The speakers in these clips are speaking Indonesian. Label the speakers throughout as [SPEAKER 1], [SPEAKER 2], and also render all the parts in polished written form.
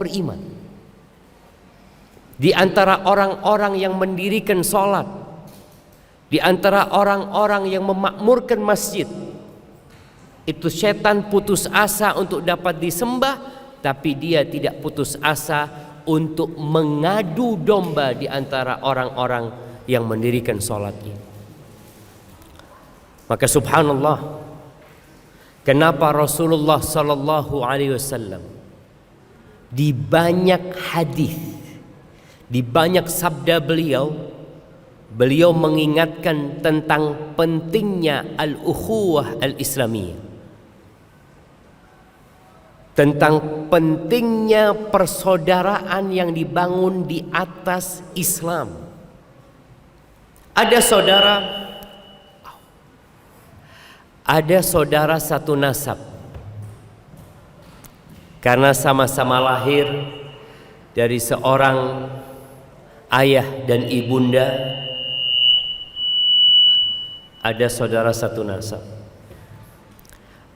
[SPEAKER 1] beriman. Di antara orang-orang yang mendirikan sholat, di antara orang-orang yang memakmurkan masjid, itu setan putus asa untuk dapat disembah, tapi dia tidak putus asa untuk mengadu domba di antara orang-orang yang mendirikan sholat ini. Maka subhanallah, kenapa Rasulullah sallallahu alaihi wasallam di banyak hadis, di banyak sabda beliau mengingatkan tentang pentingnya al-ukhuwah al-islamiyah, tentang pentingnya persaudaraan yang dibangun di atas Islam. Ada saudara satu nasab, karena sama-sama lahir dari seorang ayah dan ibunda. Ada saudara satu nasab,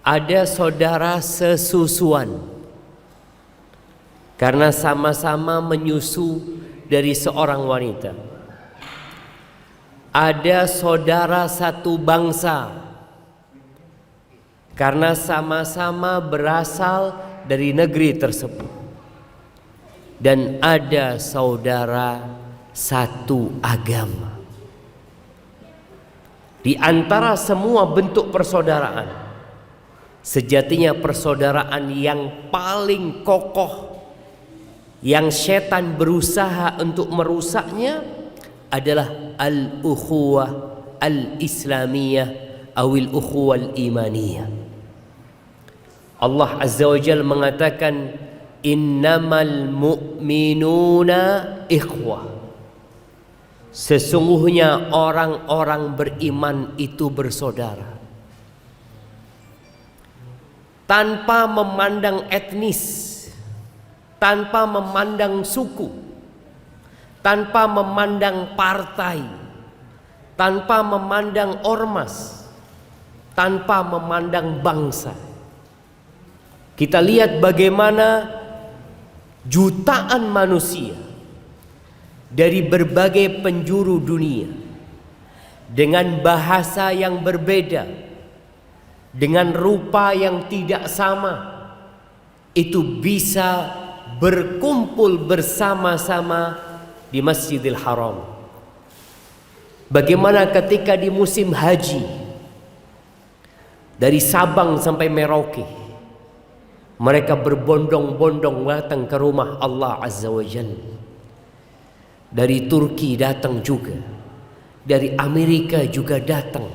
[SPEAKER 1] ada saudara sesusuan, karena sama-sama menyusu dari seorang wanita. Ada saudara satu bangsa, karena sama-sama berasal dari negeri tersebut. Dan ada saudara satu agama. Di antara semua bentuk persaudaraan, sejatinya persaudaraan yang paling kokoh, yang setan berusaha untuk merusaknya, adalah al-ukhuwah al-islamiyah awil ukhuwah al-imaniyah. Allah Azza wa Jalla mengatakan, innamal mu'minuna ikhwah. Sesungguhnya orang-orang beriman itu bersaudara. Tanpa memandang etnis, tanpa memandang suku, tanpa memandang partai, tanpa memandang ormas, tanpa memandang bangsa. Kita lihat bagaimana jutaan manusia dari berbagai penjuru dunia, dengan bahasa yang berbeda, dengan rupa yang tidak sama, itu bisa berkumpul bersama-sama di Masjidil Haram. Bagaimana ketika di musim haji, dari Sabang sampai Merauke, mereka berbondong-bondong datang ke rumah Allah Azza wa Jalla. Dari Turki datang juga, dari Amerika juga datang,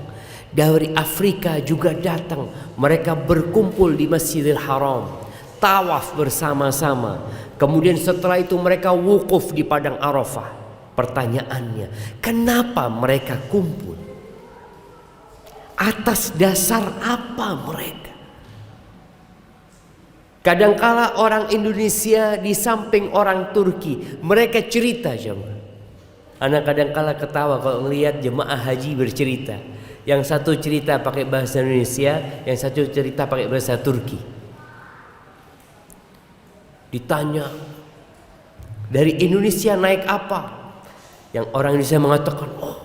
[SPEAKER 1] dari Afrika juga datang. Mereka berkumpul di Masjidil Haram, tawaf bersama-sama. Kemudian setelah itu mereka wukuf di padang Arafah. Pertanyaannya, kenapa mereka kumpul? Atas dasar apa mereka? Kadangkala orang Indonesia di samping orang Turki, mereka cerita jemaah. Anak kadangkala ketawa kalau melihat jemaah haji bercerita. Yang satu cerita pakai bahasa Indonesia, yang satu cerita pakai bahasa Turki. Ditanya, dari Indonesia naik apa? Yang orang Indonesia mengatakan, oh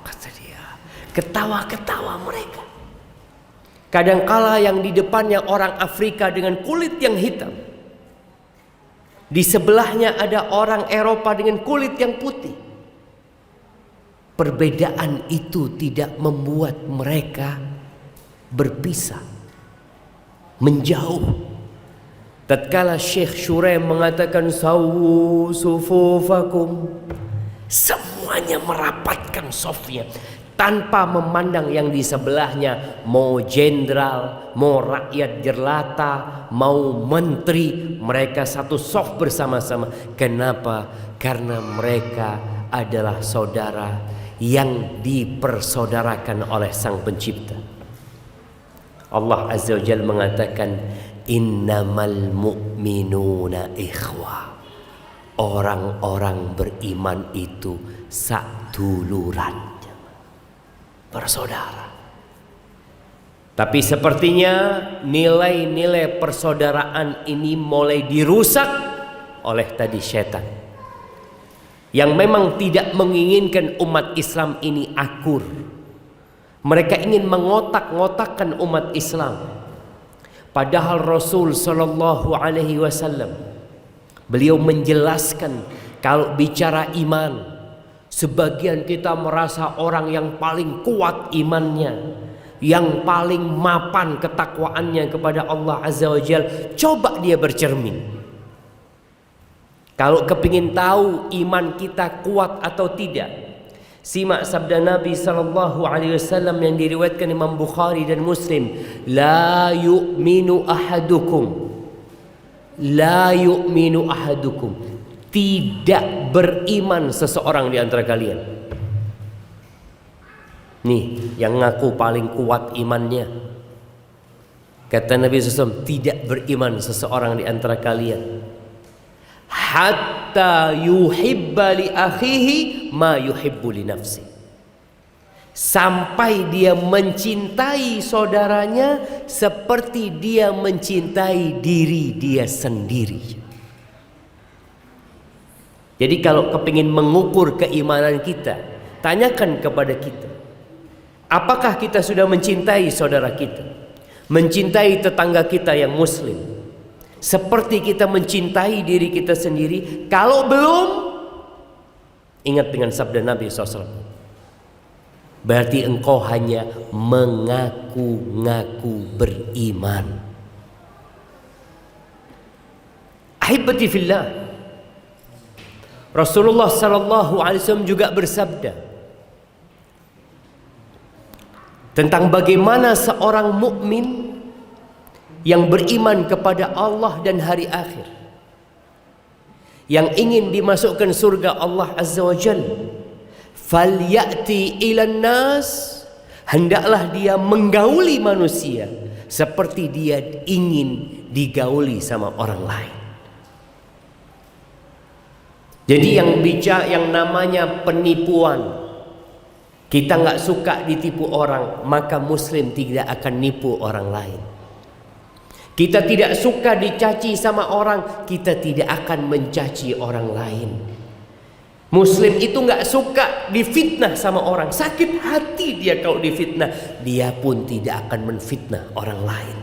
[SPEAKER 1] kata dia. Ketawa-ketawa mereka. Kadangkala yang di depannya orang Afrika dengan kulit yang hitam, di sebelahnya ada orang Eropa dengan kulit yang putih. Perbedaan itu tidak membuat mereka berpisah, menjauh. Tatkala Syekh Shuraim mengatakan sawu sufufakum, semuanya merapatkan safnya tanpa memandang yang di sebelahnya, mau jenderal, mau rakyat jelata, mau menteri, mereka satu saf bersama-sama. Kenapa? Karena mereka adalah saudara yang dipersaudarakan oleh Sang Pencipta. Allah Azza wa Jalla mengatakan, innamal mu'minuna ikhwah. Orang-orang beriman itu saduluran, bersaudara. Tapi sepertinya nilai-nilai persaudaraan ini mulai dirusak oleh tadi setan, yang memang tidak menginginkan umat Islam ini akur. Mereka ingin mengotak-ngotakkan umat Islam. Padahal Rasul Sallallahu Alaihi Wasallam, beliau menjelaskan kalau bicara iman, sebagian kita merasa orang yang paling kuat imannya, yang paling mapan ketakwaannya kepada Allah Azza wa Jalla. Coba dia bercermin. Kalau kepingin tahu iman kita kuat atau tidak, simak sabda Nabi Sallallahu Alaihi Wasallam yang diriwayatkan Imam Bukhari dan Muslim. La yu'minu ahadukum, la yu'minu ahadukum, tidak beriman seseorang di antara kalian. Nih yang ngaku paling kuat imannya. Kata Nabi SAW, tidak beriman seseorang di antara kalian hatta yuhibba li akhihi ma yuhibbu li nafsi, sampai dia mencintai saudaranya seperti dia mencintai diri dia sendiri. Jadi kalau kepingin mengukur keimanan kita, tanyakan kepada kita, apakah kita sudah mencintai saudara kita, mencintai tetangga kita yang muslim seperti kita mencintai diri kita sendiri? Kalau belum, ingat dengan sabda Nabi SAW, berarti engkau hanya mengaku-ngaku beriman. Ahibati fillah, Rasulullah Sallallahu Alaihi Wasallam juga bersabda tentang bagaimana seorang mukmin yang beriman kepada Allah dan hari akhir, yang ingin dimasukkan surga Allah Azza wa Jalla, falyati ilan nas, hendaklah dia menggauli manusia seperti dia ingin digauli sama orang lain. Jadi yang namanya penipuan, kita nggak suka ditipu orang, maka muslim tidak akan nipu orang lain. Kita tidak suka dicaci sama orang, kita tidak akan mencaci orang lain. Muslim itu nggak suka difitnah sama orang, sakit hati dia kalau difitnah, dia pun tidak akan menfitnah orang lain.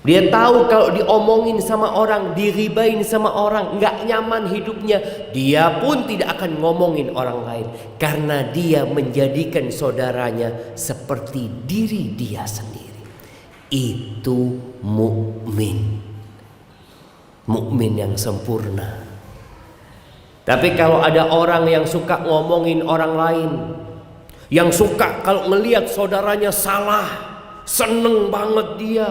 [SPEAKER 1] Dia tahu kalau diomongin sama orang, diribain sama orang, nggak nyaman hidupnya, dia pun tidak akan ngomongin orang lain, karena dia menjadikan saudaranya seperti diri dia sendiri. Itu mukmin, mukmin yang sempurna. Tapi kalau ada orang yang suka ngomongin orang lain, yang suka kalau melihat saudaranya salah, seneng banget dia,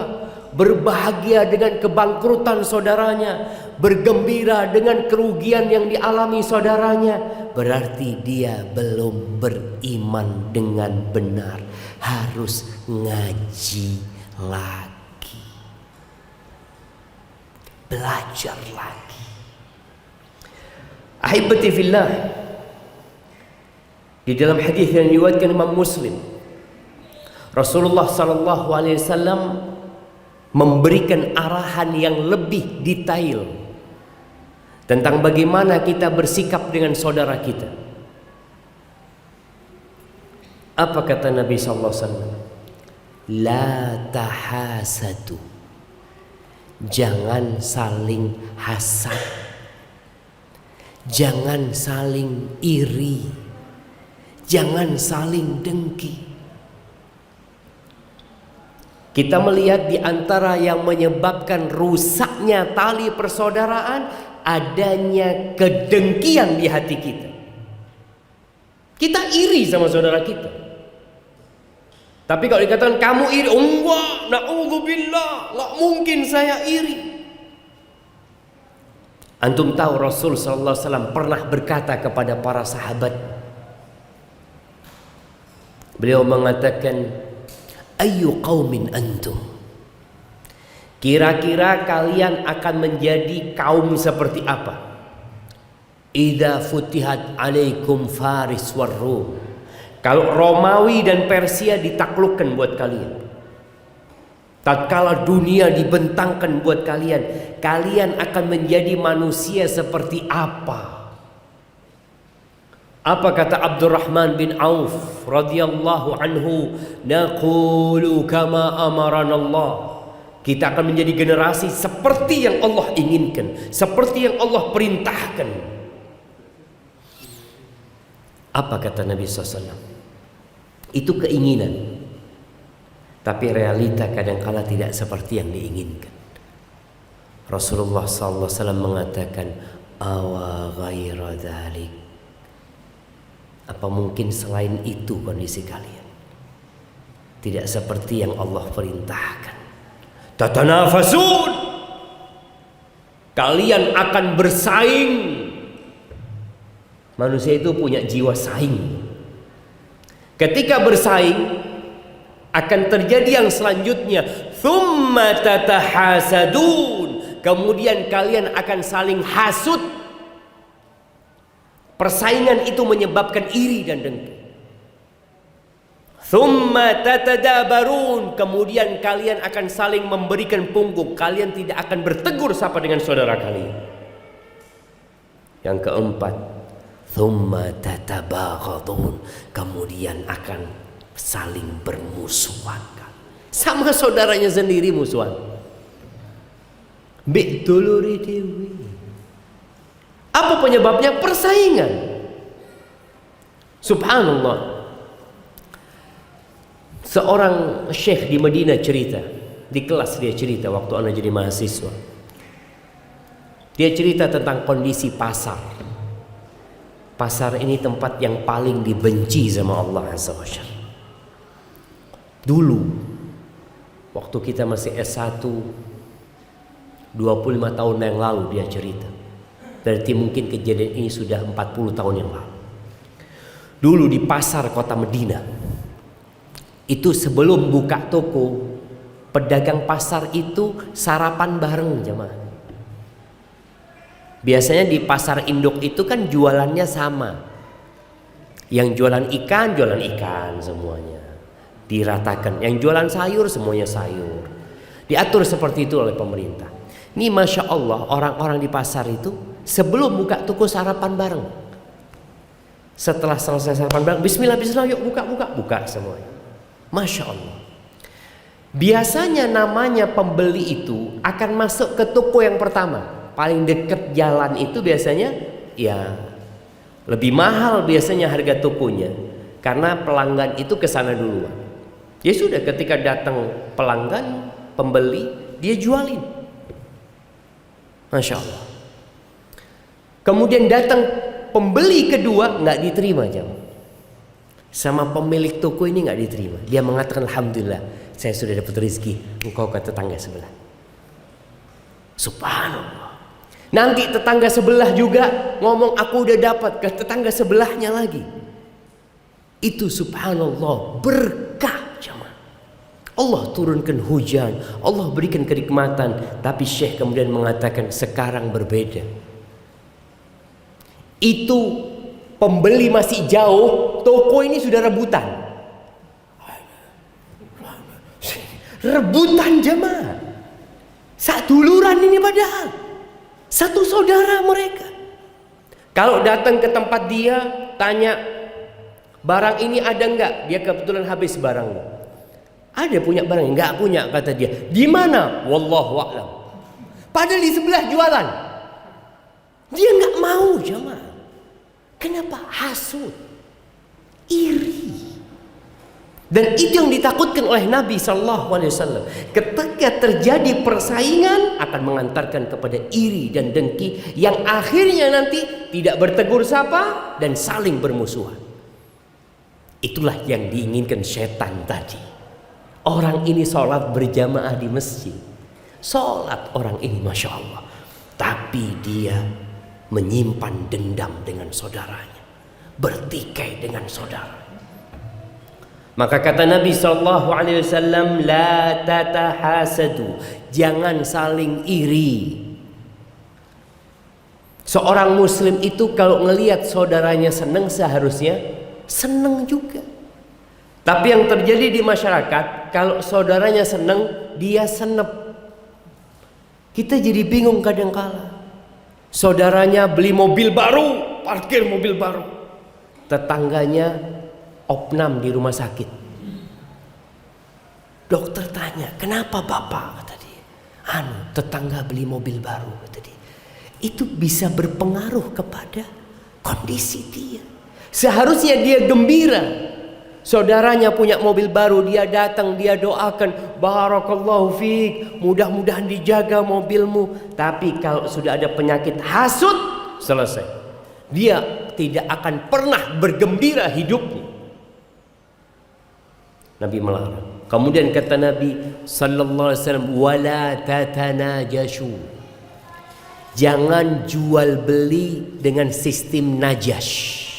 [SPEAKER 1] berbahagia dengan kebangkrutan saudaranya, bergembira dengan kerugian yang dialami saudaranya, berarti dia belum beriman dengan benar. Harus ngaji lagi, belajar lagi. Ahibati fillah, di dalam hadis yang diriwayatkan Imam Muslim, Rasulullah sallallahu alaihi wasallam memberikan arahan yang lebih detail tentang bagaimana kita bersikap dengan saudara kita. Apa kata Nabi sallallahu alaihi wasallam? La tahasadu, jangan saling hasad, jangan saling iri, jangan saling dengki. Kita melihat di antara yang menyebabkan rusaknya tali persaudaraan, adanya kedengkian di hati kita. Kita iri sama saudara kita. Tapi kalau dikatakan kamu iri, enggak, na'udzubillah, enggak mungkin saya iri. Antum tahu Rasul sallallahu alaihi wasallam pernah berkata kepada para sahabat, beliau mengatakan, ayyu qaumin antum, kira-kira kalian akan menjadi kaum seperti apa? Idza futihat alaikum faris war rum, Kalau Romawi dan Persia ditaklukkan buat kalian, tatkala dunia dibentangkan buat kalian, kalian akan menjadi manusia seperti apa? Apa kata Abdurrahman bin Auf radhiyallahu anhu? Naqulu kama amarana Allah. Kita akan menjadi generasi seperti yang Allah inginkan, seperti yang Allah perintahkan. Apa kata Nabi SAW? Itu keinginan, tapi realita kadangkala tidak seperti yang diinginkan. Rasulullah SAW mengatakan, awa ghaira dzalik, apa mungkin selain itu kondisi kalian? Tidak seperti yang Allah perintahkan. Tatanafasun, kalian akan bersaing. Manusia itu punya jiwa saing. Ketika bersaing akan terjadi yang selanjutnya, thumma tatahasadun, kemudian kalian akan saling hasud. Persaingan itu menyebabkan iri dan dengki. Thumma tatadabarun, kemudian kalian akan saling memberikan punggung. Kalian tidak akan bertegur sapa dengan saudara kalian. Yang keempat, thumma tatabaghadun, kemudian akan saling bermusuhan. Sama saudaranya sendiri musuhan. Betuluri dewi. Apa penyebabnya? Persaingan. Subhanallah. Seorang syekh di Madinah cerita, di kelas dia cerita waktu anak jadi mahasiswa. Dia cerita tentang kondisi pasar. Pasar ini tempat yang paling dibenci sama Allah Azza wa Jalla. Dulu waktu kita masih S1 25 tahun yang lalu dia cerita. Berarti mungkin kejadian ini sudah 40 tahun yang lalu. Dulu di pasar kota Madinah, itu sebelum buka toko, pedagang pasar itu sarapan bareng jemaah. Biasanya di pasar induk itu kan jualannya sama. Yang jualan ikan semuanya diratakan. Yang jualan sayur semuanya sayur. Diatur seperti itu oleh pemerintah. Ini Masya Allah, orang-orang di pasar itu sebelum buka toko sarapan bareng. Setelah selesai sarapan bareng, bismillah, yuk buka semuanya. Masya Allah. Biasanya namanya pembeli itu akan masuk ke toko yang pertama. Paling dekat jalan itu biasanya ya lebih mahal biasanya harga tokonya, karena pelanggan itu ke sana duluan. Ya sudah, ketika datang pelanggan, pembeli, dia jualin. Masya Allah. Kemudian datang pembeli kedua, nggak diterima jam. Sama pemilik toko ini nggak diterima. Dia mengatakan, alhamdulillah, saya sudah dapat rezeki, engkau ke tetangga sebelah. Subhanallah. Nanti tetangga sebelah juga ngomong, aku udah dapat, ke tetangga sebelahnya lagi. Itu subhanallah berkah jemaah. Allah turunkan hujan, Allah berikan kenikmatan. Tapi Syekh kemudian mengatakan sekarang berbeda. Itu pembeli masih jauh, toko ini sudah rebutan. Rebutan jemaah. Saduluran ini padahal. Satu saudara mereka. Kalau datang ke tempat dia, tanya, barang ini ada enggak? Dia kebetulan habis barangnya. Ada punya barang? Enggak punya, kata dia. Di mana? Wallahu a'lam. Padahal di sebelah jualan. Dia enggak mau jemaah. Kenapa? Hasud, iri. Dan itu yang ditakutkan oleh Nabi SAW. Ketika terjadi persaingan akan mengantarkan kepada iri dan dengki, yang akhirnya nanti tidak bertegur sapa dan saling bermusuhan. Itulah yang diinginkan setan tadi. Orang ini sholat berjamaah di masjid, sholat orang ini Masya Allah, tapi dia menyimpan dendam dengan saudaranya, bertikai dengan saudara. Maka kata Nabi SAW, la tatahasadu, jangan saling iri. Seorang muslim itu kalau ngelihat saudaranya senang, seharusnya senang juga. Tapi yang terjadi di masyarakat, kalau saudaranya senang, dia senep. Kita jadi bingung kadang-kala. Saudaranya beli mobil baru, parkir mobil baru. Tetangganya opnam di rumah sakit. Dokter tanya, kenapa bapak? Kata dia, tetangga beli mobil baru. Kata dia, itu bisa berpengaruh kepada kondisi dia. Seharusnya dia gembira. Saudaranya punya mobil baru, dia datang, dia doakan, barakallahu fiik, mudah-mudahan dijaga mobilmu. Tapi kalau sudah ada penyakit hasut, selesai. Dia tidak akan pernah bergembira hidupnya. Nabi melarang. Kemudian kata Nabi sallallahu alaihi wasallam, wala tatanajashu. Jangan jual beli dengan sistem najash.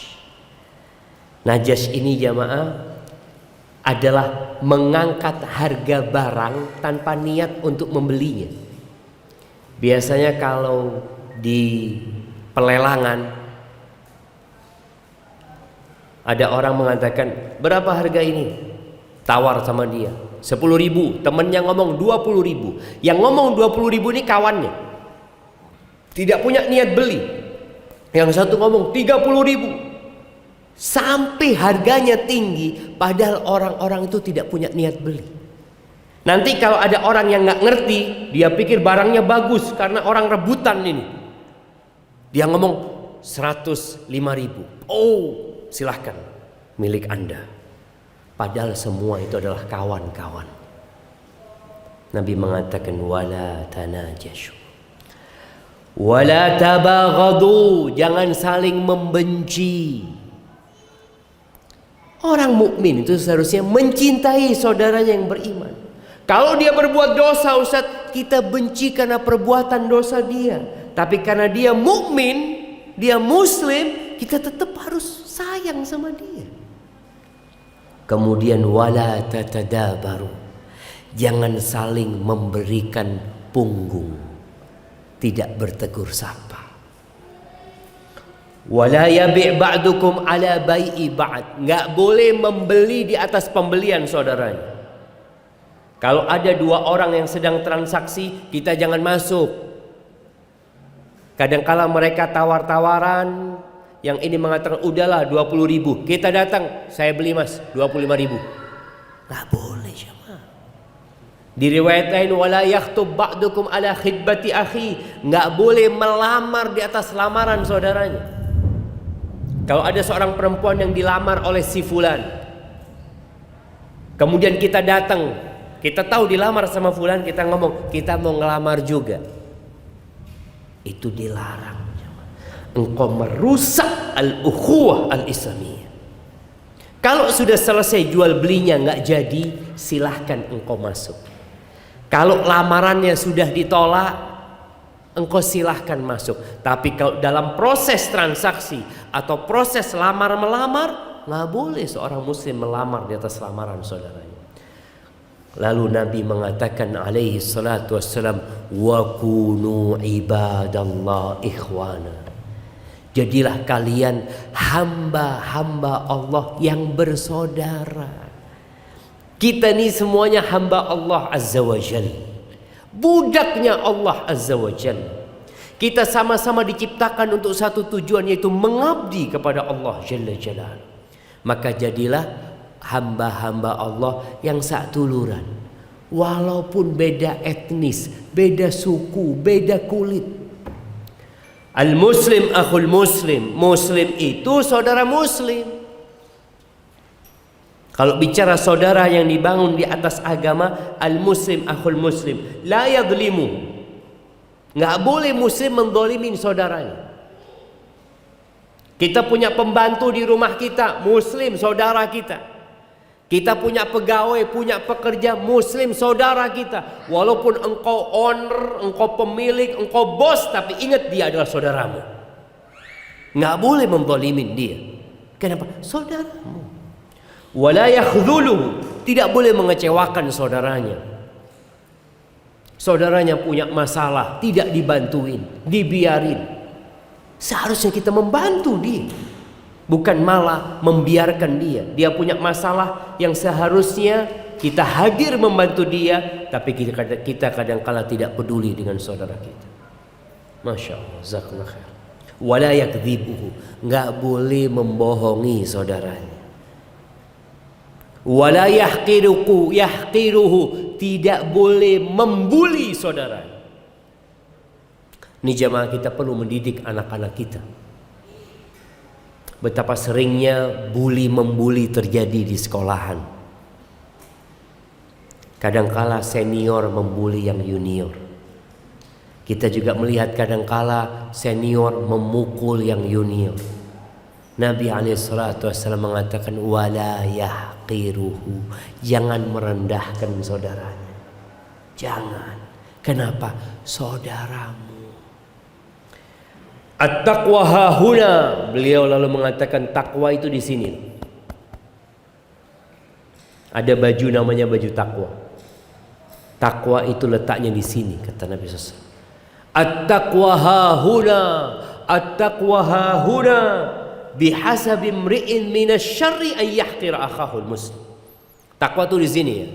[SPEAKER 1] Najash ini jamaah adalah mengangkat harga barang tanpa niat untuk membelinya. Biasanya kalau di pelelangan ada orang mengatakan, berapa harga ini? Tawar sama dia 10.000, temennya ngomong 20.000. Yang ngomong 20.000 ini kawannya, tidak punya niat beli. Yang satu ngomong 30.000. Sampai harganya tinggi, padahal orang-orang itu tidak punya niat beli. Nanti kalau ada orang yang nggak ngerti, dia pikir barangnya bagus karena orang rebutan ini. Dia ngomong 105.000. Oh, silahkan, milik Anda. Padahal semua itu adalah kawan-kawan. Nabi mengatakan wala tanajashu wala tabaghadu, jangan saling membenci. Orang mukmin itu seharusnya mencintai saudaranya yang beriman. Kalau dia berbuat dosa, Ustaz, kita benci karena perbuatan dosa dia. Tapi karena dia mukmin, dia muslim, kita tetap harus sayang sama dia. Kemudian wala tatadabaru, jangan saling memberikan punggung, tidak bertegur sapa. Wala yabi' ba'dukum ala bai'i ba'd, enggak boleh membeli di atas pembelian saudaranya. Kalau ada dua orang yang sedang transaksi, kita jangan masuk. Kadangkala mereka tawar-tawaran, yang ini mengatakan udahlah 20.000, kita datang, saya beli mas 25.000. Enggak boleh jemaah. Di riwayat lain wala yakhtub ba'dukum ala khidbati akhi, enggak boleh melamar di atas lamaran saudaranya. Kalau ada seorang perempuan yang dilamar oleh si fulan, kemudian kita datang, kita tahu dilamar sama fulan, kita ngomong kita mau ngelamar juga, itu dilarang. Engkau merusak al-ukhuwah al-islamiyah. Kalau sudah selesai jual belinya nggak jadi, silahkan engkau masuk. Kalau lamarannya sudah ditolak, engkau silahkan masuk. Tapi kalau dalam proses transaksi atau proses lamar-melamar, nggak boleh seorang muslim melamar di atas lamaran saudaranya. Lalu Nabi mengatakan alaihi salatu wassalam, wa kunu ibadallah ikhwana, jadilah kalian hamba-hamba Allah yang bersaudara. Kita ini semuanya hamba Allah azza wa jalla, budaknya Allah azza wa jalla. Kita sama-sama diciptakan untuk satu tujuan, yaitu mengabdi kepada Allah jalla jalaluhu. Maka jadilah hamba-hamba Allah yang satuluran, walaupun beda etnis, beda suku, beda kulit. Al-muslim akhul muslim, muslim itu saudara muslim. Kalau bicara saudara yang dibangun di atas agama, al-muslim akhul muslim, la yadlimu. Nggak boleh muslim mendolimin saudaranya. Kita punya pembantu di rumah kita, muslim saudara kita. Kita punya pegawai, punya pekerja, muslim saudara kita. Walaupun engkau owner, engkau pemilik, engkau bos, tapi ingat dia adalah saudaramu. Nggak boleh mendolimin dia. Kenapa? Saudaramu. Wala yakhdhuluhu, tidak boleh mengecewakan saudaranya. Saudaranya punya masalah, tidak dibantuin, dibiarin. Seharusnya kita membantu dia. bukan malah membiarkan dia punya masalah yang seharusnya kita hadir membantu dia, tapi kita kadang-kala tidak peduli dengan saudara kita. Masya Allah, jazakallah khair. Wala yakdzibuhu, nggak boleh membohongi saudaranya. Wala yahqiruhu, tidak boleh membuli saudaranya. Ini jamaah, kita perlu mendidik anak-anak kita. Betapa seringnya bully-membuli terjadi di sekolahan. Kadangkala senior membuli yang junior. Kita juga melihat kadangkala senior memukul yang junior. Nabi SAW mengatakan wala yahqiruhu, jangan merendahkan saudaranya. Jangan. Kenapa? Saudaramu. At-taqwa hahuna. Beliau lalu mengatakan takwa itu di sini. Ada baju namanya baju takwa. Takwa itu letaknya di sini, kata Nabi SAW. At-taqwa hahuna, at-taqwa hahuna, bihasabi imri'in minasyarri an yahqira akhahul muslim. Takwa itu di sini ya.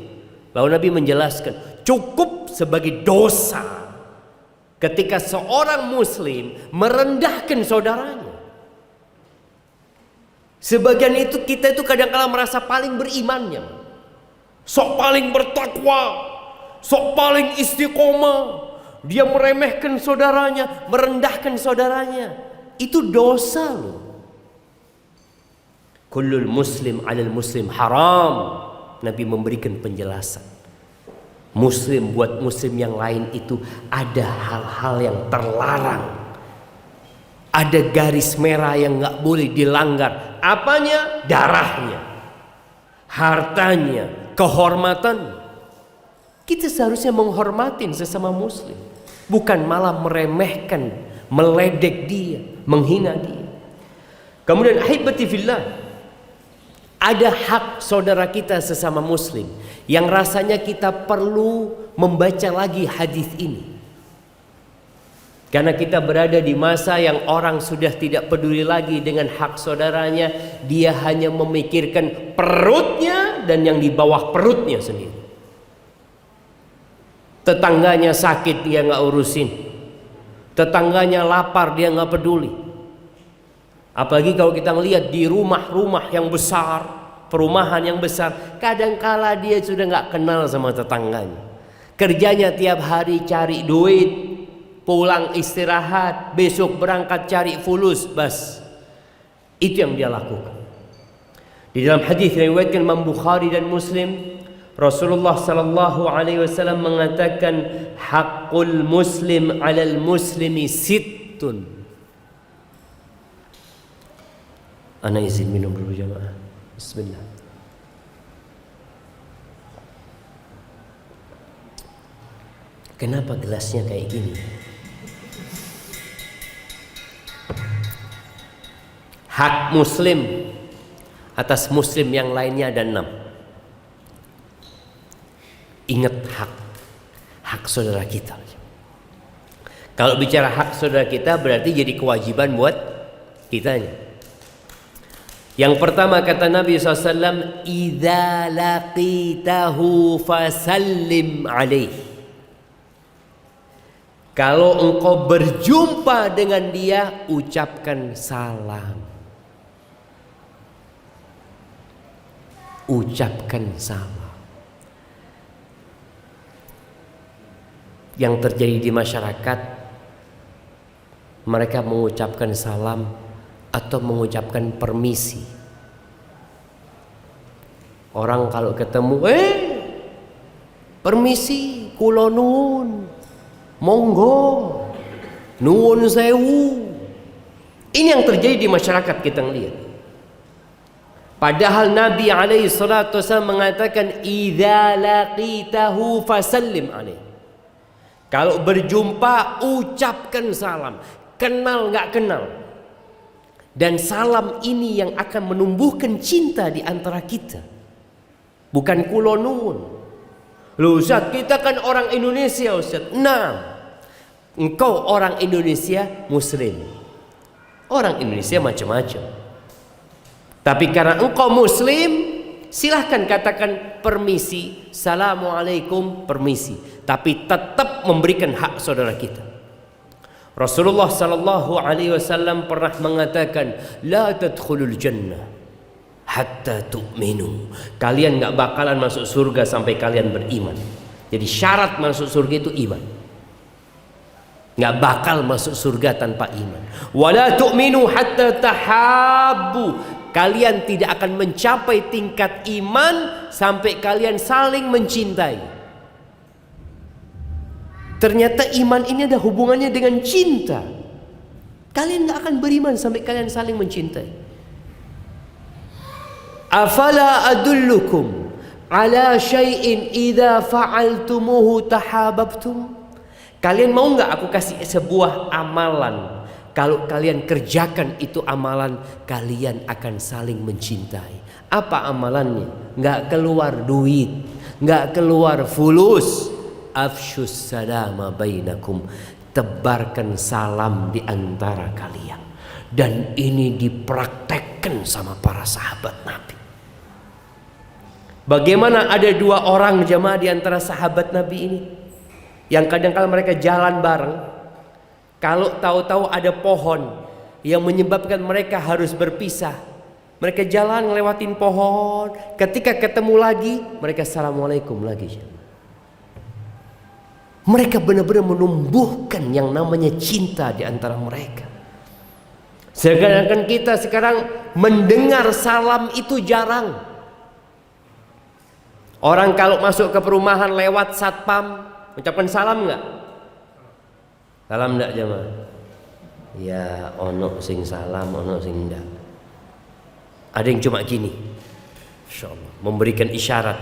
[SPEAKER 1] Lalu Nabi menjelaskan, cukup sebagai dosa ketika seorang muslim merendahkan saudaranya. Sebagian itu kita itu kadang-kala merasa paling berimannya, sok paling bertakwa, sok paling istiqomah. Dia meremehkan saudaranya, merendahkan saudaranya. Itu dosa loh. Kullul muslim 'alal muslim haram. Nabi memberikan penjelasan. Muslim buat muslim yang lain itu ada hal-hal yang terlarang. Ada garis merah yang gak boleh dilanggar. Apanya? Darahnya, hartanya, kehormatan. Kita seharusnya menghormatin sesama muslim, bukan malah meremehkan, meledek dia, menghina dia. Kemudian ahibati fillah, ada hak saudara kita sesama muslim yang rasanya kita perlu membaca lagi hadis ini. Karena kita berada di masa yang orang sudah tidak peduli lagi dengan hak saudaranya. Dia hanya memikirkan perutnya dan yang di bawah perutnya sendiri. Tetangganya sakit dia nggak urusin, tetangganya lapar dia nggak peduli. Apalagi kalau kita melihat di rumah-rumah yang besar, perumahan yang besar, kadangkala dia sudah nggak kenal sama tetangganya. Kerjanya tiap hari cari duit, pulang istirahat, besok berangkat cari fulus, bas. Itu yang dia lakukan. Di dalam hadis yang diriwayatkan Imam Bukhari dan Muslim, Rasulullah sallallahu alaihi wasallam mengatakan haqqul muslim 'alal muslimi sittun. Ana izin minum dulu jamaah. Bismillah. Kenapa gelasnya kayak gini? Hak muslim atas muslim yang lainnya ada 6. Ingat hak saudara kita. Kalau bicara hak saudara kita berarti jadi kewajiban buat kitanya. Yang pertama kata Nabi SAW, idza laqitahu fasallim alaih. Kalau engkau berjumpa dengan dia, ucapkan salam. Ucapkan salam. Yang terjadi di masyarakat, mereka mengucapkan salam atau mengucapkan permisi. Orang kalau ketemu, permisi, kula nuwun, monggo, nuwun sewu. Ini yang terjadi di masyarakat kita lihat. Padahal Nabi alaihi salatu wasallam mengatakan idza laqitahu fasallim alaihi. Kalau berjumpa ucapkan salam, kenal nggak kenal. Dan salam ini yang akan menumbuhkan cinta di antara kita. Bukan kula nuwun. Loh Ustaz, kita kan orang Indonesia Ustaz. Nah, engkau orang Indonesia muslim. Orang Indonesia macam-macam. Tapi karena engkau muslim, silahkan katakan permisi, assalamualaikum, permisi, tapi tetap memberikan hak saudara kita. Rasulullah sallallahu alaihi wasallam pernah mengatakan, la tadkhulul jannah hatta tu'minu. Kalian enggak bakalan masuk surga sampai kalian beriman. Jadi syarat masuk surga itu iman. Enggak bakal masuk surga tanpa iman. Wala tu'minu hatta tahabbu. Kalian tidak akan mencapai tingkat iman sampai kalian saling mencintai. Ternyata iman ini ada hubungannya dengan cinta. Kalian gak akan beriman sampai kalian saling mencintai. Afala adullukum ala syai'in idza fa'altumuhu tahabbtum. Kalian mau gak aku kasih sebuah amalan? Kalau kalian kerjakan itu amalan, kalian akan saling mencintai. Apa amalannya? Nggak keluar duit, nggak keluar fulus. Afshus salama bainakum. Tebarkan salam di antara kalian. Dan ini dipraktekkan sama para sahabat Nabi. Bagaimana ada dua orang jemaah di antara sahabat Nabi ini, yang kadang-kadang mereka jalan bareng. Kalau tahu-tahu ada pohon yang menyebabkan mereka harus berpisah, mereka jalan ngelewatin pohon. Ketika ketemu lagi, mereka assalamualaikum lagi. Mereka benar-benar menumbuhkan yang namanya cinta di antara mereka. Sedangkan kita sekarang mendengar salam itu jarang. Orang kalau masuk ke perumahan lewat satpam, ucapkan salam nggak? Salam ndak jemaah? Ya, ono sing salam, ono sing ndak. Ada yang cuma gini, insyaallah, memberikan isyarat.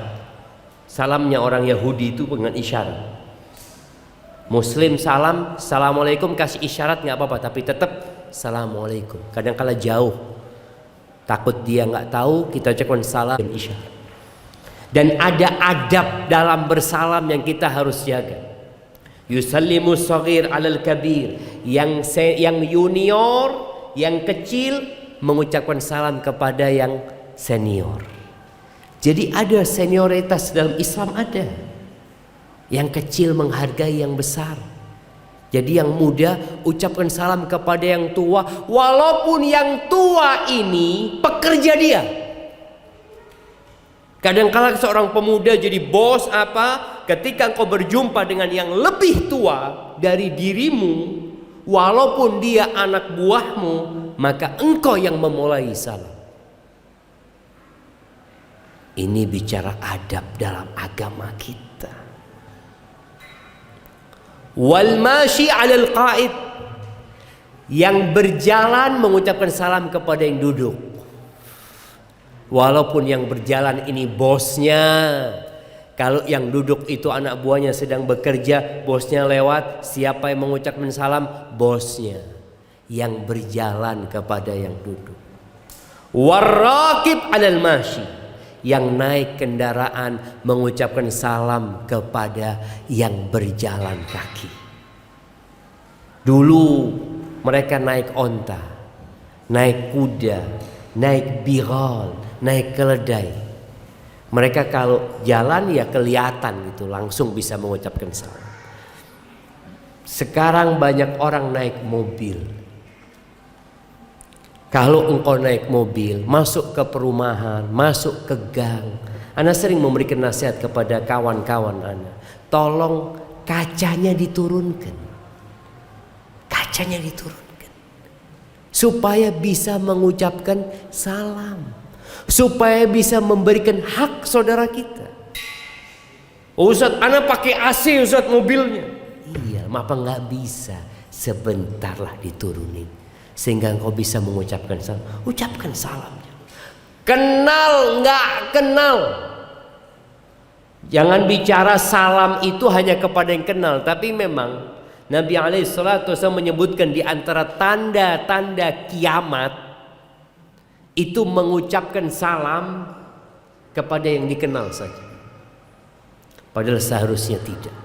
[SPEAKER 1] Salamnya orang Yahudi itu dengan isyarat. Muslim salam, assalamualaikum, kasih isyarat nggak apa-apa, tapi tetap assalamualaikum. Kadang-kala jauh, takut dia nggak tahu, kita ucapkan salam dan isyarat. Dan ada adab dalam bersalam yang kita harus jaga. Yusallimu shaghir 'alal kabir. Yang junior, yang kecil mengucapkan salam kepada yang senior. Jadi ada senioritas dalam Islam ada. Yang kecil menghargai yang besar. Jadi yang muda ucapkan salam kepada yang tua, walaupun yang tua ini pekerja dia. Kadang-kala seorang pemuda jadi bos apa, ketika engkau berjumpa dengan yang lebih tua dari dirimu, walaupun dia anak buahmu, maka engkau yang memulai salam. Ini bicara adab dalam agama kita. Wal mashi 'alal qa'id. Yang berjalan mengucapkan salam kepada yang duduk. Walaupun yang berjalan ini bosnya, kalau yang duduk itu anak buahnya sedang bekerja, bosnya lewat, siapa yang mengucapkan salam? Bosnya. Yang berjalan kepada yang duduk. Warraqib 'alal mashi. Yang naik kendaraan mengucapkan salam kepada yang berjalan kaki. Dulu mereka naik onta, naik kuda, naik bighal, naik keledai. Mereka kalau jalan ya kelihatan gitu, langsung bisa mengucapkan salam. Sekarang banyak orang naik mobil. Kalau engkau naik mobil, masuk ke perumahan, masuk ke gang, Ana sering memberikan nasihat kepada kawan-kawan Ana, tolong kacanya diturunkan. Kacanya diturunkan. Supaya bisa mengucapkan salam. Supaya bisa memberikan hak saudara kita. Ustaz, Ana pakai AC Ustaz mobilnya. Iya, maka nggak bisa. Sebentarlah diturunin. Sehingga engkau bisa mengucapkan salam. Ucapkan salamnya. Kenal nggak kenal. Jangan bicara salam itu hanya kepada yang kenal. Tapi memang Nabi SAW menyebutkan di antara tanda-tanda kiamat itu mengucapkan salam kepada yang dikenal saja. Padahal seharusnya tidak.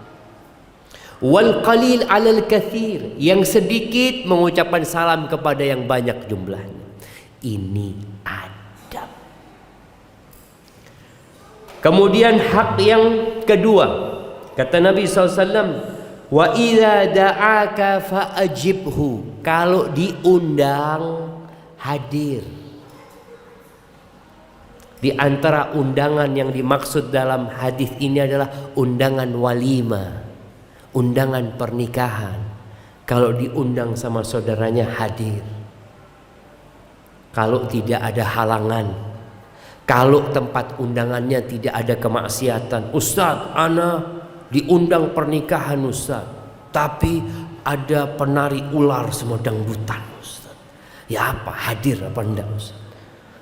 [SPEAKER 1] Wal qalil 'alal katsir, yang sedikit mengucapkan salam kepada yang banyak jumlahnya. Ini adab. Kemudian hak yang kedua, kata Nabi SAW, wa idza da'aka fa'ajibhu. Kalau diundang, hadir. Di antara undangan yang dimaksud dalam hadis ini adalah undangan walimah, undangan pernikahan. Kalau diundang sama saudaranya, hadir. Kalau tidak ada halangan, kalau tempat undangannya tidak ada kemaksiatan. Ustaz, ana diundang pernikahan Ustaz, tapi ada penari ular semua dangdutan Ustaz. Ya apa, hadir apa enggak Ustaz?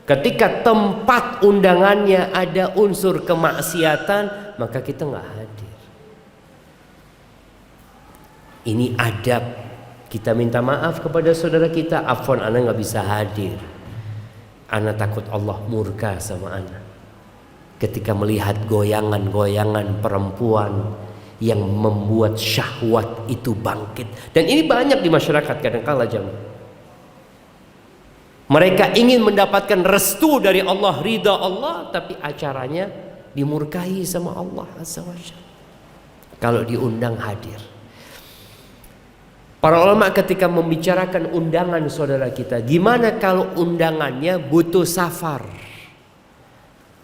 [SPEAKER 1] Ketika tempat undangannya ada unsur kemaksiatan, maka kita nggak hadir. Ini adab. Kita minta maaf kepada saudara kita, afwan ana nggak bisa hadir. Ana takut Allah murka sama ana. Ketika melihat goyangan-goyangan perempuan yang membuat syahwat itu bangkit. Dan ini banyak di masyarakat kadang-kala jamaah. Mereka ingin mendapatkan restu dari Allah, ridha Allah, tapi acaranya dimurkahi sama Allah Azza wa Jalla. Kalau diundang, hadir. Para ulama ketika membicarakan undangan saudara kita, gimana kalau undangannya butuh safar?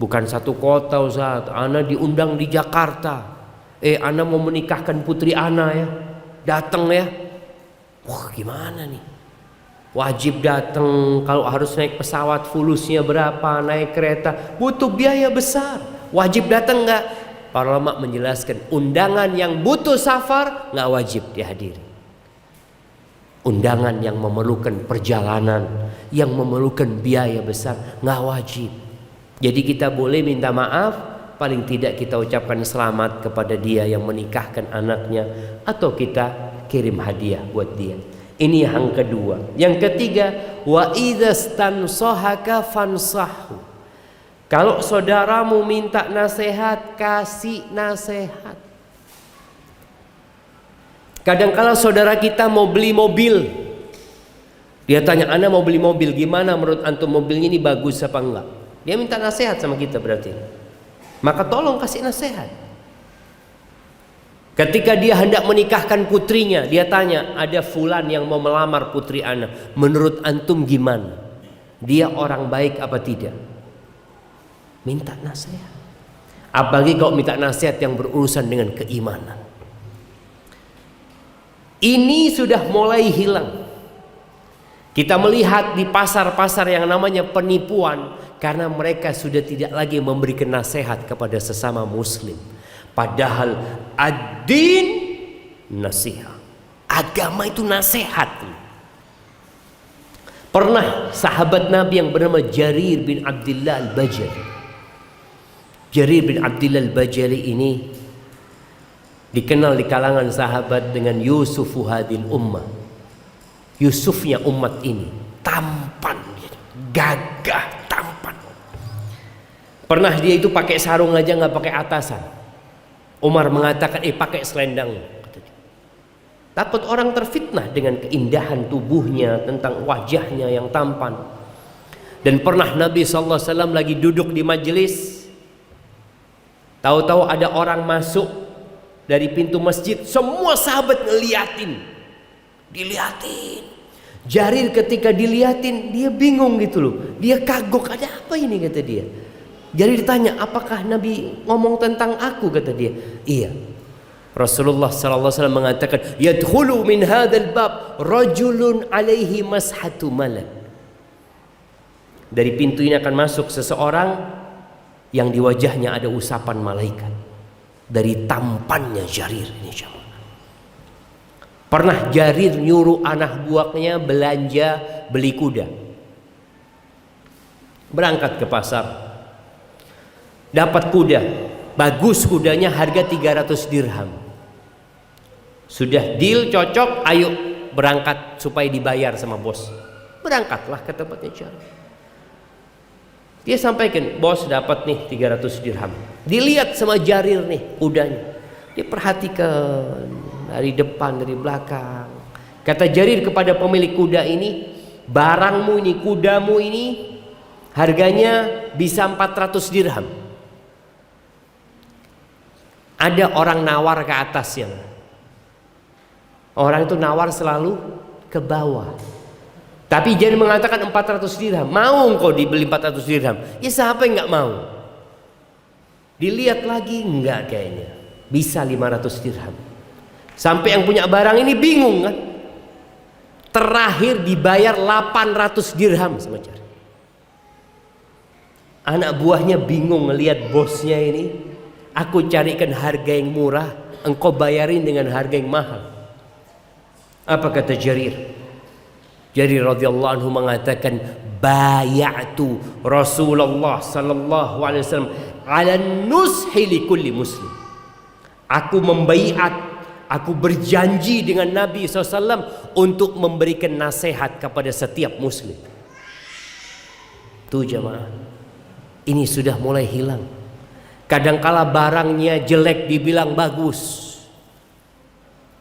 [SPEAKER 1] Bukan satu kota Ustaz, ana diundang di Jakarta. Ana mau menikahkan putri ana ya, datang ya. Wah, gimana nih? Wajib datang, kalau harus naik pesawat fulusnya berapa, naik kereta, butuh biaya besar. Wajib datang nggak? Para ulama menjelaskan, undangan yang butuh safar nggak wajib dihadiri. Undangan yang memerlukan perjalanan, yang memerlukan biaya besar, nggak wajib. Jadi kita boleh minta maaf, paling tidak kita ucapkan selamat kepada dia yang menikahkan anaknya, atau kita kirim hadiah buat dia. Ini yang kedua. Yang ketiga, wa idzastansahaka fansahu. Kalau saudaramu minta nasihat, kasih nasihat. Kadang-kala saudara kita mau beli mobil, dia tanya, ana mau beli mobil, gimana menurut antum mobilnya ini bagus apa enggak? Dia minta nasihat sama kita berarti. Maka tolong kasih nasihat. Ketika dia hendak menikahkan putrinya, dia tanya, ada fulan yang mau melamar putri ana, menurut antum gimana? Dia orang baik apa tidak? Minta nasihat. Apalagi kalau minta nasihat yang berurusan dengan keimanan. Ini sudah mulai hilang. Kita melihat di pasar-pasar yang namanya penipuan, karena mereka sudah tidak lagi memberikan nasihat kepada sesama muslim. Padahal ad-din nasihat. Agama itu nasihat. Pernah sahabat Nabi yang bernama Jarir bin Abdullah al-Bajali. Jarir bin Abdullah al-Bajali ini dikenal di kalangan sahabat dengan Yusufu hadil ummah. Yusufnya umat ini. Tampan, gagah, tampan. Pernah dia itu pakai sarung aja nggak pakai atasan. Umar mengatakan, pakai selendang. Takut orang terfitnah dengan keindahan tubuhnya, tentang wajahnya yang tampan. Dan pernah Nabi SAW lagi duduk di majelis, tahu-tahu ada orang masuk dari pintu masjid, semua sahabat ngeliatin, diliatin. Jarir ketika diliatin, dia bingung gitu loh, dia kagok, ada apa ini kata dia. Jadi ditanya, apakah Nabi ngomong tentang aku? Kata dia, iya. Rasulullah SAW mengatakan, yadkhulu min hadzal bab rajulun alaihi mashatu malak. Dari pintu ini akan masuk seseorang yang di wajahnya ada usapan malaikat. Dari tampannya Jarir ini. Pernah Jarir nyuruh anak buahnya belanja beli kuda. Berangkat ke pasar. Dapat kuda, bagus kudanya, harga 300 dirham. Sudah deal, cocok, ayo berangkat supaya dibayar sama bos. Berangkatlah ke tempatnya Jarir. Dia sampaikan, bos dapat nih 300 dirham. Dilihat sama Jarir nih kudanya. Dia perhatikan dari depan, dari belakang. Kata Jarir kepada pemilik kuda ini, barangmu ini, kudamu ini harganya bisa 400 dirham. Ada orang nawar ke atas yang orang itu nawar selalu ke bawah. Tapi jangan mengatakan 400 dirham. Mau engkau dibeli 400 dirham? Ya siapa yang nggak mau? Dilihat lagi, enggak kayaknya. Bisa 500 dirham. Sampai yang punya barang ini bingung kan? Terakhir dibayar 800 dirham sama cari. Anak buahnya bingung ngelihat bosnya ini. Aku carikan harga yang murah, engkau bayarin dengan harga yang mahal. Apa kata Jarir? Jarir radhiyallahu anhu mengatakan, bayatu Rasulullah sallallahu alaihi wasallam ala nushi li kulli muslim. Aku membaiat, aku berjanji dengan Nabi SAW untuk memberikan nasihat kepada setiap muslim. Tuh jamaah, ini sudah mulai hilang. Kadangkala barangnya jelek dibilang bagus.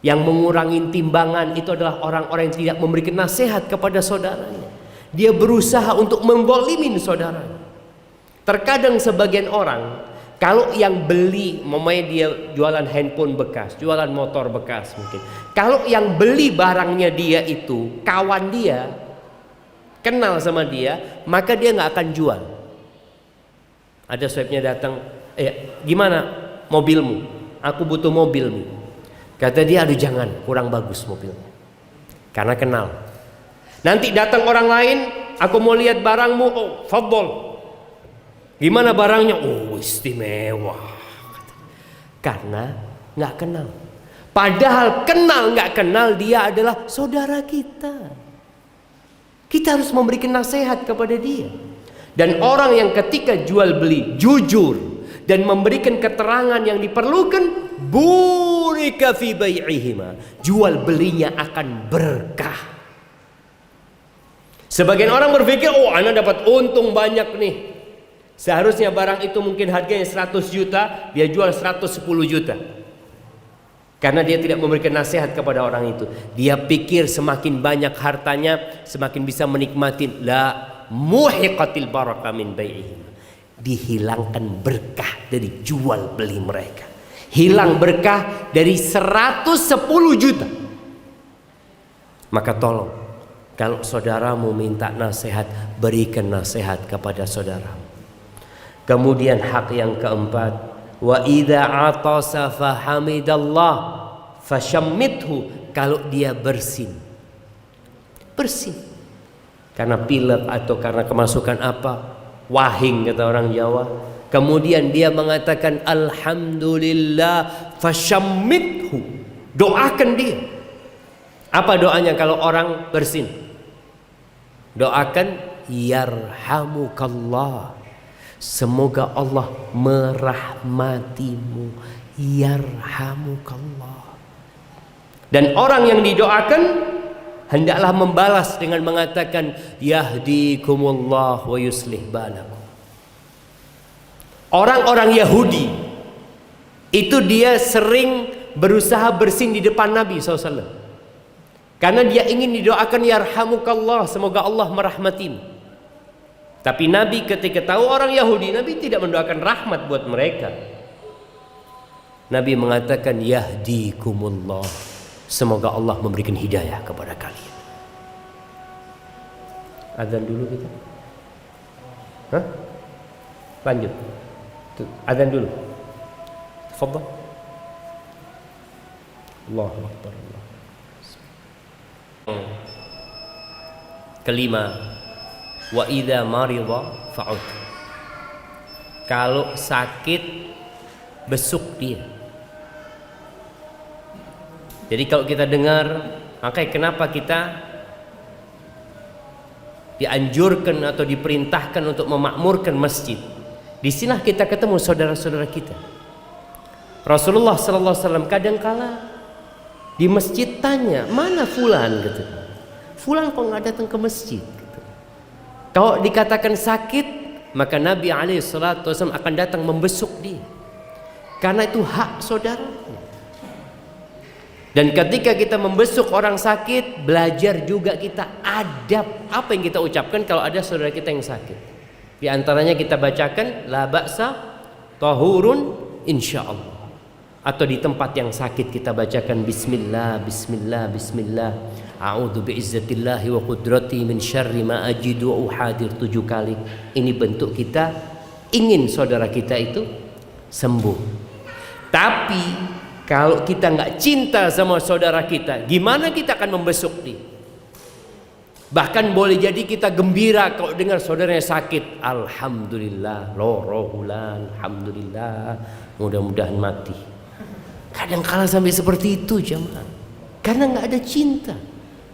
[SPEAKER 1] Yang mengurangi timbangan itu adalah orang-orang yang tidak memberikan nasihat kepada saudaranya. Dia berusaha untuk menzalimin saudaranya. Terkadang sebagian orang, kalau yang beli, mamanya dia jualan handphone bekas, jualan motor bekas mungkin. Kalau yang beli barangnya dia itu kawan dia, kenal sama dia, maka dia nggak akan jual. Ada swabnya datang, gimana mobilmu? Aku butuh mobil nih. Kata dia, aduh jangan, kurang bagus mobilnya. Karena kenal. Nanti datang orang lain, aku mau lihat barangmu, oh fadhol. Gimana barangnya? Oh istimewa. Karena nggak kenal. Padahal kenal nggak kenal, dia adalah saudara kita. Kita harus memberikan nasihat kepada dia. Dan orang yang ketika jual beli jujur dan memberikan keterangan yang diperlukan, burika fi bai'ihima, jual belinya akan berkah. Sebagian orang berpikir, oh ana dapat untung banyak nih. Seharusnya barang itu mungkin harganya 100 juta, dia jual 110 juta. Karena dia tidak memberikan nasihat kepada orang itu. Dia pikir semakin banyak hartanya, semakin bisa menikmati. La muhiqatil barakah min bai'ihim. Dihilangkan berkah dari jual beli mereka. Hilang berkah dari 110 juta. Maka tolong, kalau saudaramu minta nasihat, berikan nasihat kepada saudaramu. Kemudian hak yang keempat, wa idza atasa fahamidallah fashammithu, kalau dia bersin karena pilek atau karena kemasukan apa, wahing kata orang Jawa, kemudian dia mengatakan alhamdulillah fashammithu, doakan dia. Apa doanya kalau orang bersin? Doakan yarhamukallah, semoga Allah merahmatimu, yarhamukallah. Dan orang yang didoakan hendaklah membalas dengan mengatakan yahdikumullah wa yuslih balakum. Orang-orang Yahudi itu dia sering berusaha bersin di depan Nabi SAW, karena dia ingin didoakan yarhamukallah, semoga Allah merahmatimu. Tapi Nabi ketika tahu orang Yahudi, Nabi tidak mendoakan rahmat buat mereka. Nabi mengatakan yahdikumullah, semoga Allah memberikan hidayah kepada kalian. Azan dulu kita. Hah? Lanjut. Azan dulu. Tafadhal. Allahu Akbar. Kelima, wa idza marida fa'ud. Kalau sakit, besuk dia. Jadi kalau kita dengar, makanya kenapa kita dianjurkan atau diperintahkan untuk memakmurkan masjid. Di sinilah kita ketemu saudara-saudara kita. Rasulullah sallallahu alaihi wasallam kadangkala di masjid tanya, mana fulan gitu. Fulan kok nggak datang ke masjid gitu. Kalau dikatakan sakit, maka Nabi alaihi salatu wasallam akan datang membesuk dia. Karena itu hak saudara. Dan ketika kita membesuk orang sakit, belajar juga kita adab apa yang kita ucapkan kalau ada saudara kita yang sakit. Di antaranya kita bacakan la ba'sa tahurun insyaallah. Atau di tempat yang sakit kita bacakan bismillah, bismillah, bismillah. A'udzu bi'izzatillahi wa qudrati min syarri ma ajidu wa uhadir 7 kali. Ini bentuk kita ingin saudara kita itu sembuh. Tapi kalau kita nggak cinta sama saudara kita, gimana kita akan membesuk dia? Bahkan boleh jadi kita gembira kalau dengar saudaranya sakit. Alhamdulillah, rohulan, alhamdulillah, mudah-mudahan mati. Kadang-kala sampai seperti itu jemaah, karena nggak ada cinta.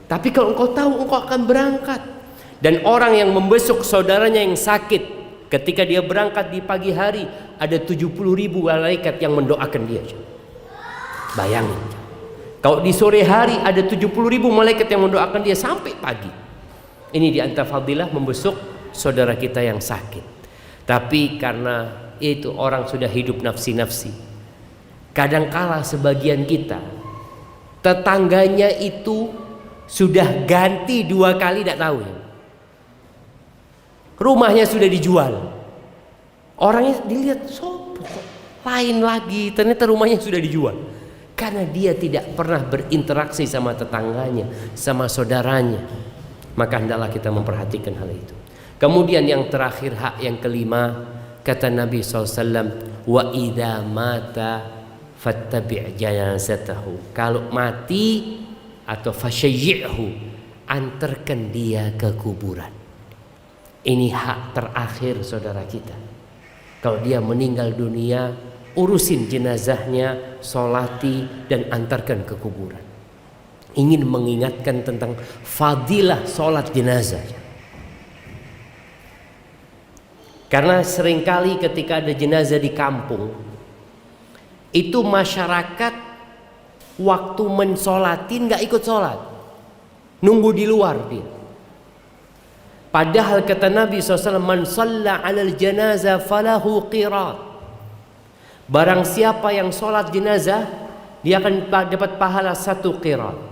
[SPEAKER 1] Tapi kalau engkau tahu engkau akan berangkat, dan orang yang membesuk saudaranya yang sakit ketika dia berangkat di pagi hari, ada 70.000 malaikat yang mendoakan dia. Bayangin, kalau di sore hari ada 70.000 malaikat yang mendoakan dia sampai pagi. Ini di antara fadilah membesuk saudara kita yang sakit. Tapi karena itu orang sudah hidup nafsi-nafsi, kadangkala sebagian kita tetangganya itu sudah ganti 2 kali, tidak tahu ya. Rumahnya sudah dijual, orangnya dilihat sopo lain lagi, ternyata rumahnya sudah dijual. Karena dia tidak pernah berinteraksi sama tetangganya, sama saudaranya. Maka hendaklah kita memperhatikan hal itu. Kemudian yang terakhir, hak yang kelima, kata Nabi SAW, wa idza mata fattabi' janazatahu. Kalau mati atau fasyayyi'hu, antarkan dia ke kuburan. Ini hak terakhir saudara kita. Kalau dia meninggal dunia, urusin jenazahnya, solati, dan antarkan ke kuburan. Ingin mengingatkan tentang fadilah solat jenazah. Karena seringkali ketika ada jenazah di kampung, itu masyarakat waktu mensolatin gak ikut sholat, nunggu di luar dia. Padahal kata Nabi SAW, man shalla 'alal janazah falahu qirat. Barang siapa yang sholat jenazah, dia akan dapat pahala 1 qirat.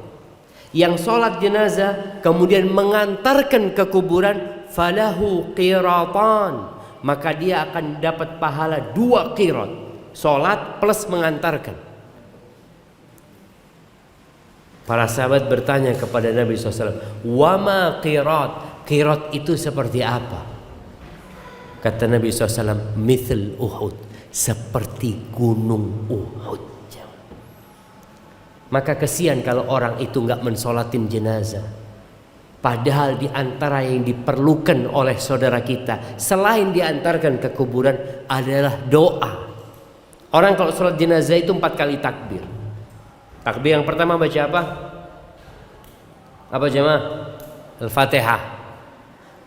[SPEAKER 1] Yang sholat jenazah kemudian mengantarkan ke kuburan, falahu qiratan, maka dia akan dapat pahala 2 qirat. Sholat plus mengantarkan. Para sahabat bertanya kepada Nabi SAW, wama qirat? Qirat itu seperti apa? Kata Nabi SAW, mithl Uhud, seperti gunung Uhud. Maka kesian kalau orang itu nggak mensolatin jenazah. Padahal di antara yang diperlukan oleh saudara kita, selain diantarkan ke kuburan, adalah doa. Orang kalau sholat jenazah itu 4 kali takbir. Takbir yang pertama baca apa? Apa jemaah? Al-Fatihah.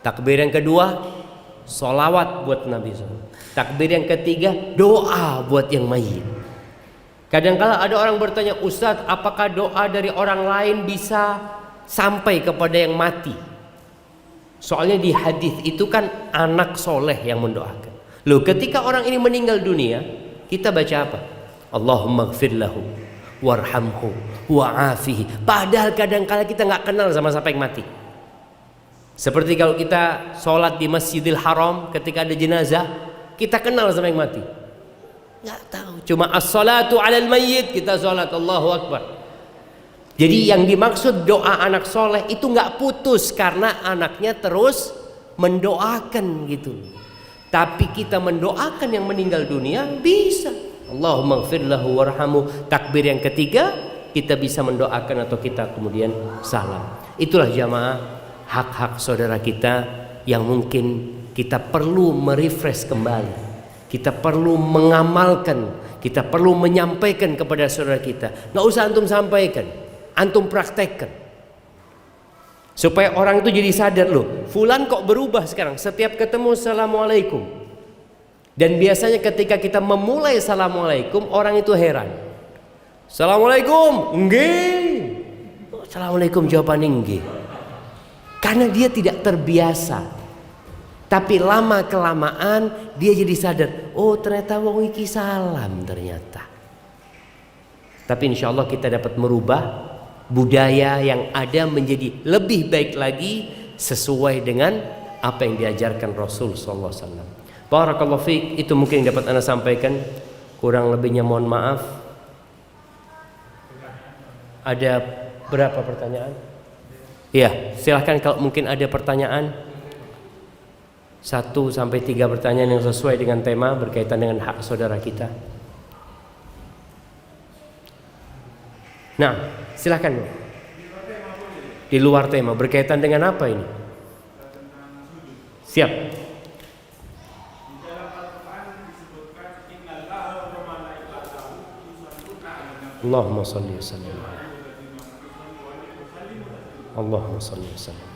[SPEAKER 1] Takbir yang kedua, sholawat buat Nabi SAW. Takbir yang ketiga, doa buat yang mayit. Kadang-kala ada orang bertanya, Ustadz, apakah doa dari orang lain bisa sampai kepada yang mati? Soalnya di hadis itu kan anak soleh yang mendoakan. Loh, ketika orang ini meninggal dunia, kita baca apa? Allahumma gfir lahu warhamhu wa'afihi. Padahal kadang-kala kita nggak kenal sama siapa yang mati. Seperti kalau kita sholat di Masjidil Haram, ketika ada jenazah, kita kenal sama yang mati. Nggak tahu, cuma as-salatu 'alal mayyit, kita sholat Allahu Akbar. Jadi yang dimaksud doa anak soleh itu nggak putus karena anaknya terus mendoakan gitu. Tapi kita mendoakan yang meninggal dunia bisa. Allahumma gfir lahu warhamhu. Takbir yang ketiga kita bisa mendoakan atau kita kemudian salam. Itulah jamaah hak-hak saudara kita yang mungkin kita perlu merefresh kembali. Kita perlu mengamalkan, kita perlu menyampaikan kepada saudara kita. Nggak usah antum sampaikan, antum praktekkan. Supaya orang itu jadi sadar, loh, fulan kok berubah sekarang, setiap ketemu assalamualaikum. Dan biasanya ketika kita memulai assalamualaikum, orang itu heran. Assalamualaikum, nggih. Assalamualaikum jawabannya nggih. Karena dia tidak terbiasa. Tapi lama kelamaan dia jadi sadar, oh ternyata wong iki salam ternyata. Tapi insya Allah kita dapat merubah budaya yang ada menjadi lebih baik lagi sesuai dengan apa yang diajarkan Rasul sallallahu alaihi wasallam. Barakallahu fiik, itu mungkin dapat Anda sampaikan. Kurang lebihnya mohon maaf. Ada berapa pertanyaan? Iya, silahkan kalau mungkin ada pertanyaan. 1 sampai 3 pertanyaan yang sesuai dengan tema berkaitan dengan hak saudara kita. Nah, silahkan. Di luar tema berkaitan dengan apa ini? Siap. Allahumma salli wa sallim. Allahumma salli wa sallim.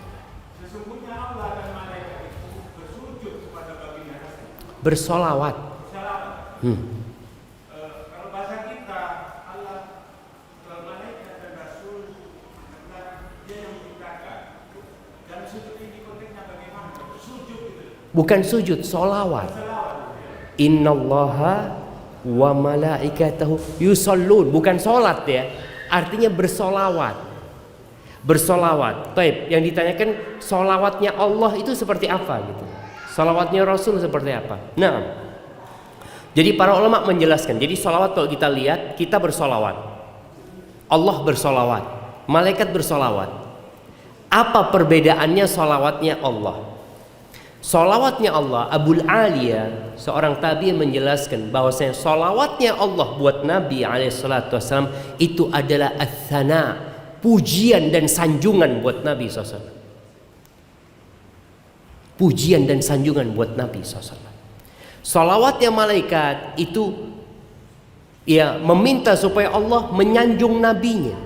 [SPEAKER 2] Sesungguhnya Allah dan malaikat itu bersujud kepada baginda Rasul.
[SPEAKER 1] Bersolawat.
[SPEAKER 2] Kalau bahasa kita Allah, malaikat dan Rasul adalah dia yang menciptakan. Dan sujud ini konteksnya bagaimana? Sujud itu.
[SPEAKER 1] Bukan sujud, solawat. Innallaha wa malaikatahu yusallun, bukan solat ya. Artinya bersolawat. Bersolawat. Baik, yang ditanyakan solawatnya Allah itu seperti apa gitu. Solawatnya Rasul seperti apa? Nah, jadi para ulama menjelaskan. Jadi solawat kalau kita lihat, kita bersolawat, Allah bersolawat, malaikat bersolawat. Apa perbedaannya solawatnya Allah? Solawatnya Allah, Abul Aliyah, seorang tabi'in menjelaskan bahwasanya solawatnya Allah buat Nabi SAW itu adalah ats-tsana, pujian dan sanjungan buat Nabi SAW. Pujian dan sanjungan buat Nabi SAW. Salawatnya malaikat itu ya meminta supaya Allah menyanjung nabinya.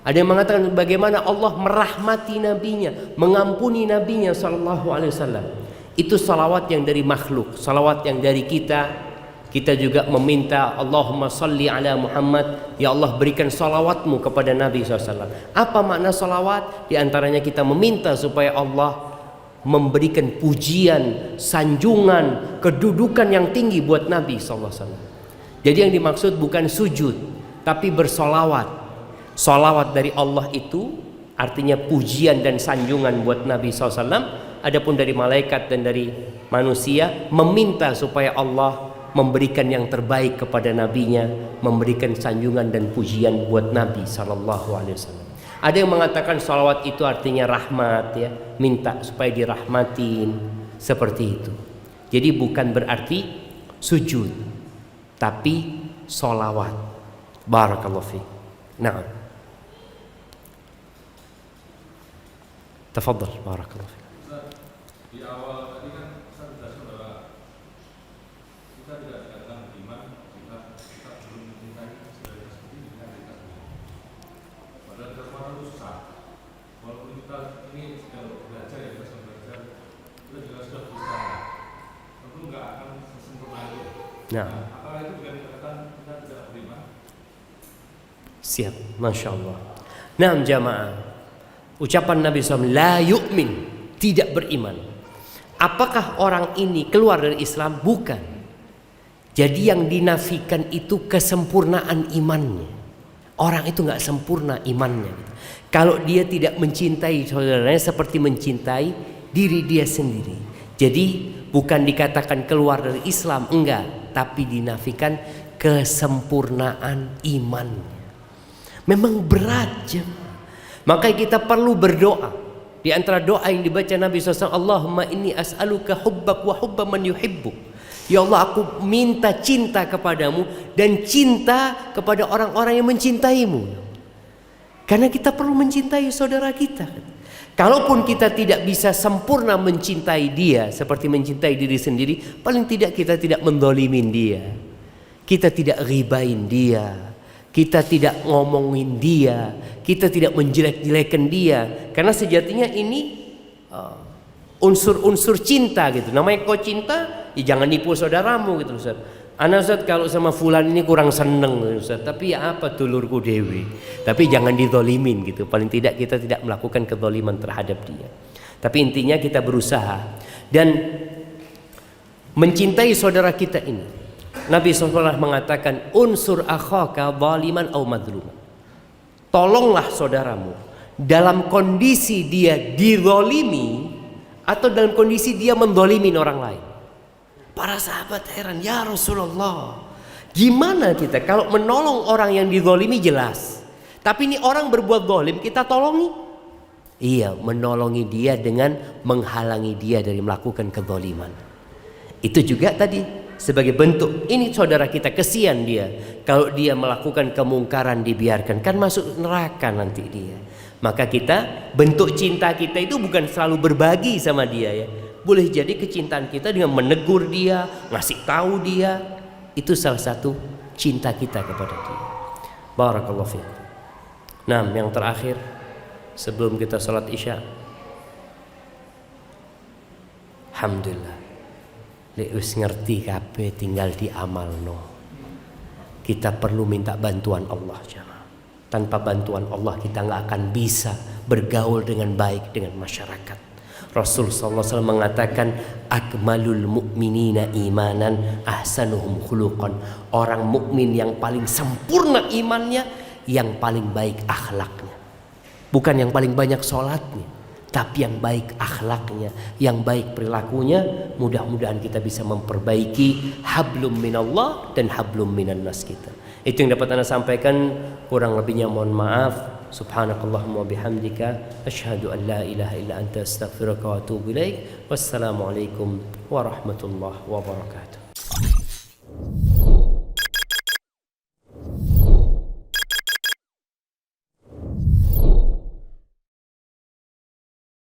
[SPEAKER 1] Ada yang mengatakan bagaimana Allah merahmati nabinya, mengampuni nabinya sallallahu alaihi wasallam. Itu salawat yang dari makhluk, salawat yang dari kita. Kita juga meminta Allahumma salli ala Muhammad, ya Allah berikan salawatmu kepada Nabi SAW. Apa makna salawat? Di antaranya kita meminta supaya Allah memberikan pujian, sanjungan, kedudukan yang tinggi buat Nabi SAW. Jadi yang dimaksud bukan sujud, tapi bersolawat. Solawat dari Allah itu artinya pujian dan sanjungan buat Nabi SAW. Adapun dari malaikat dan dari manusia meminta supaya Allah memberikan yang terbaik kepada nabinya, memberikan sanjungan dan pujian buat Nabi sallallahu alaihi wasallam. Ada yang mengatakan salawat itu artinya rahmat ya, minta supaya dirahmatin, seperti itu. Jadi bukan berarti sujud, tapi salawat. Barakallahu fiik. Naam. Tafadhal, barakallahu fiik.
[SPEAKER 3] Di awal tadi kan saya jelaskan bahwa kita tidak dikatakan beriman jika kita belum mencintai saudara seperti kita dikatakan. Padahal kita semua itu susah. Walaupun kita ini sedang belajar ya, kita sedang belajar, kita juga sudah berusaha. Tentu nggak akan sesempurna itu.
[SPEAKER 1] Nah,
[SPEAKER 3] apakah itu juga dikatakan kita tidak beriman?
[SPEAKER 1] siap, masya Allah. Nah, jamaah, ucapan Nabi SAW, la yu'min, tidak beriman. Apakah orang ini keluar dari Islam? Bukan. Jadi yang dinafikan itu kesempurnaan imannya. Orang itu nggak sempurna imannya. Kalau dia tidak mencintai saudaranya seperti mencintai diri dia sendiri. Jadi bukan dikatakan keluar dari Islam, enggak, tapi dinafikan kesempurnaan imannya. Memang berat, jemaah. Makanya kita perlu berdoa. Di antara doa yang dibaca Nabi SAW, Allahumma inni as'aluka hubbak wa hubba man yuhibbuk. Ya Allah, aku minta cinta kepadamu dan cinta kepada orang-orang yang mencintaimu. Karena kita perlu mencintai saudara kita. Kalaupun kita tidak bisa sempurna mencintai dia seperti mencintai diri sendiri, paling tidak kita tidak mendolimin dia, kita tidak ghibain dia, kita tidak ngomongin dia, kita tidak menjelek-jelekan dia. Karena sejatinya ini unsur-unsur cinta gitu. Namanya kau cinta, ya jangan nipu saudaramu gitu Ustaz. Ana Ustaz kalau sama fulan ini kurang seneng Ustaz, tapi ya apa dulurku dewi. Tapi jangan dizolimin gitu. Paling tidak kita tidak melakukan kezaliman terhadap dia. Tapi intinya kita berusaha dan mencintai saudara kita ini. Nabi SAW mengatakan unsur akhaka zaliman au madluman. Tolonglah saudaramu dalam kondisi dia dizalimi atau dalam kondisi dia mendolimin orang lain. Para sahabat heran, ya Rasulullah, gimana kita kalau menolong orang yang dizalimi jelas, Tapi ini orang berbuat zalim, kita tolongi. Iya, menolongi dia dengan menghalangi dia dari melakukan kezaliman. Itu juga tadi sebagai bentuk, ini saudara kita, kesian dia. Kalau dia melakukan kemungkaran dibiarkan, kan masuk neraka nanti dia. Maka kita, bentuk cinta kita itu bukan selalu berbagi sama dia ya. Boleh jadi kecintaan kita dengan menegur dia, ngasih tahu dia. Itu salah satu cinta kita kepada dia. Barakallahu fiikum. Nah, yang terakhir sebelum kita sholat isya, alhamdulillah, lek wis ngerti kabeh tinggal diamalno. Kita perlu minta bantuan Allah jemaah. Tanpa bantuan Allah kita nggak akan bisa bergaul dengan baik dengan masyarakat. Rasul sallallahu alaihi wasallam mengatakan, akmalul mu'minina imanan ahsanuhum khuluqan. Orang mukmin yang paling sempurna imannya, yang paling baik akhlaknya. Bukan yang paling banyak sholatnya, tapi yang baik akhlaknya, yang baik perilakunya. Mudah-mudahan kita bisa memperbaiki hablum minallah dan hablum minan nas kita. Itu yang dapat Anda sampaikan. Kurang lebihnya mohon maaf. Subhanakallahumma bihamdika asyhadu an la ilaha illa anta astaghfiruka wa atubu ilaik. Wassalamualaikum warahmatullahi wabarakatuh.